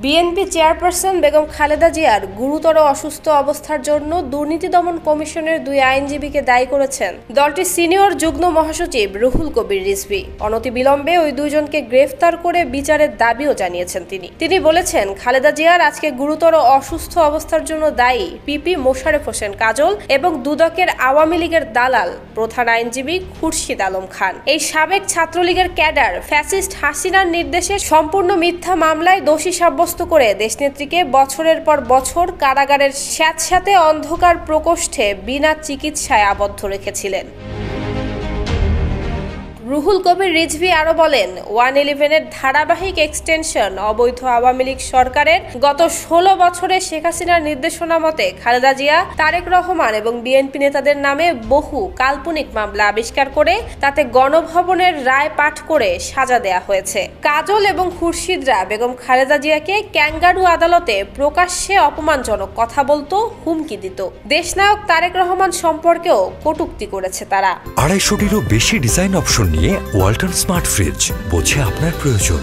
BNP chairperson Begum Khaleda জিয়ার গুরুতর অসুস্থ অবস্থার জন্য দুর্নীতি দমন কমিশনের 2 আইনজীবীকে দায়ী করেছেন দলটির সিনিয়র যুগ্ম মহাসচিব রুহুল কবির রিজভী। অনতিবিলম্বে ওই দুইজনকে গ্রেফতার করে বিচারের দাবিও জানিয়েছেন তিনি বলেছেন, খালেদা জিয়ার আজকে গুরুতর অসুস্থ অবস্থার জন্য দায়ী পিপি মোশারেফ হোসেন কাজল এবং দুদকের আওয়ামী লীগের দালাল প্রধান আইনজীবী খুরশিদ আলম খান। এই সাবেক ছাত্রলীগের ক্যাডার ফ্যাসিস্ট হাসিনার নির্দেশে সম্পূর্ণ মিথ্যা মামলায় দোষী সাব্যস্ত করে দেশনেত্রীকে বছরের পর বছর কারাগারের স্যাঁতস্যাঁতে অন্ধকার প্রকোষ্ঠে বিনা চিকিৎসায় আবদ্ধ রেখেছিলেন। রুহুল কবির রিজভী আরো বলেন, 111-এর ধারাবাহিক এক্সটেনশন অবৈধ আওয়ামী লীগ সরকারের গত 16 বছরে শেখ হাসিনার নির্দেশনা মতে খালেদা জিয়া, তারেক রহমান এবং বিএনপি নেতাদের নামে বহু কাল্পনিক মামলা আবিষ্কার করে তাতে গণভবনের রায় পাঠ করে সাজা দেয়া হয়েছে। কাজল এবং খুরশিদরা বেগম খালেদা জিয়াকে ক্যাঙ্গারু আদালতে প্রকাশ্যে অপমানজনক কথা বলতো, হুমকি দিত। দেশনায়ক তারেক রহমান সম্পর্কেও কটূক্তি করেছে তারা। 250-টিরও বেশি ডিজাইন অপশন নিয়ে ওয়ালটন স্মার্ট ফ্রিজ, বোঝে আপনার প্রয়োজন।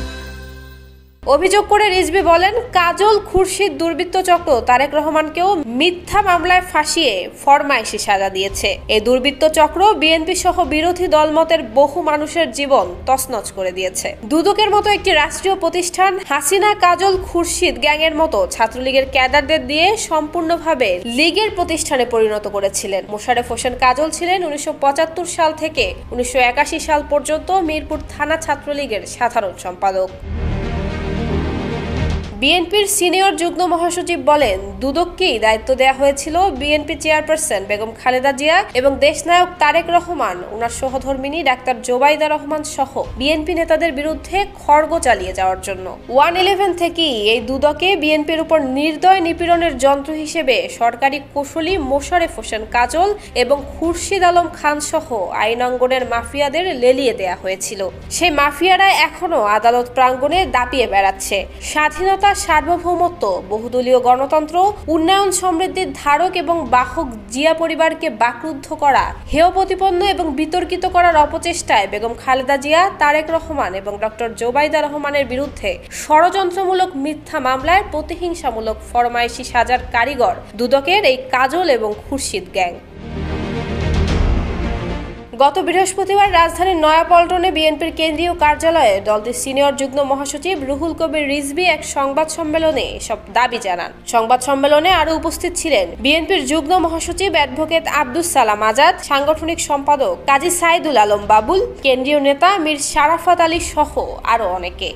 অভিযোগ করে রিজভী বলেন, কাজল, খুরশিদ দুর্বৃত্ত চক্র তারেক রহমানকেও মিথ্যা মামলায় ফাঁসিয়ে ফরমাইশি সাজা দিয়েছে। এই দুর্বৃত্ত চক্র বিএনপি সহ বিরোধী দলমতের বহু মানুষের জীবন তছনছ করে দিয়েছে। দুদকের মতো একটি রাষ্ট্রীয় প্রতিষ্ঠান হাসিনা, কাজল, খুরশিদ গ্যাংয়ের মতো ছাত্রলীগের ক্যাডারদের দিয়ে সম্পূর্ণভাবে লীগের প্রতিষ্ঠানে পরিণত করেছিলেন। মোশারেফ হোসেন কাজল ছিলেন 1975 সাল থেকে 1981 সাল পর্যন্ত মিরপুর থানা ছাত্রলীগের সাধারণ সম্পাদক। বিএনপির সিনিয়র যুগ্ম মহাসচিব বলেন, দুদককেই দায়িত্ব দেওয়া হয়েছিল বিএনপি চেয়ারপারসন বেগম খালেদা জিয়া এবং দেশনায়ক তারেক রহমান, ওনার সহধর্মিনী ডাক্তার জোবাইদা রহমান সহ বিএনপি নেতাদের বিরুদ্ধে খড়গ চালিয়ে যাওয়ার জন্য। 111 থেকেই এই দুদকে বিএনপির উপর নির্দয় নিপীড়নের যন্ত্র হিসেবে সরকারি কৌশলী মোশারেফ হোসেন কাজল এবং খুরশিদ আলম খান সহ আইন অঙ্গনের মাফিয়াদের লেলিয়ে দেয়া হয়েছিল। সেই মাফিয়ারা এখনো আদালত প্রাঙ্গণে দাপিয়ে বেড়াচ্ছে। স্বাধীনতা, সার্বভৌমত্ব, বহুদলীয় গণতন্ত্র, উন্নয়ন সমৃদ্ধির ধারক এবং বাহক জিয়া পরিবারকে বাকরুদ্ধ করা, হেয় প্রতিপন্ন এবং বিতর্কিত করার অপচেষ্টায় বেগম খালেদা জিয়া, তারেক রহমান এবং ডক্টর জোবাইদা রহমানের বিরুদ্ধে ষড়যন্ত্রমূলক মিথ্যা মামলায় প্রতিহিংসামূলক ফরমাইশি সাজার কারিগর দুদকের এই কাজল এবং খুরশিদ গ্যাং। গত বৃহস্পতিবার রাজধানীর নয়াপল্টনে বিএনপির কেন্দ্রীয় কার্যালয়ে দলটির সিনিয়র যুগ্ম মহাসচিব রুহুল কবির রিজভী এক সংবাদ সম্মেলনে এসব দাবি জানান। সংবাদ সম্মেলনে আরো উপস্থিত ছিলেন বিএনপির যুগ্ম মহাসচিব অ্যাডভোকেট আব্দুস সালাম আজাদ, সাংগঠনিক সম্পাদক কাজী সাইদুল আলম বাবুল, কেন্দ্রীয় নেতা মীর শারাফাত আলী সহ আরো অনেকে।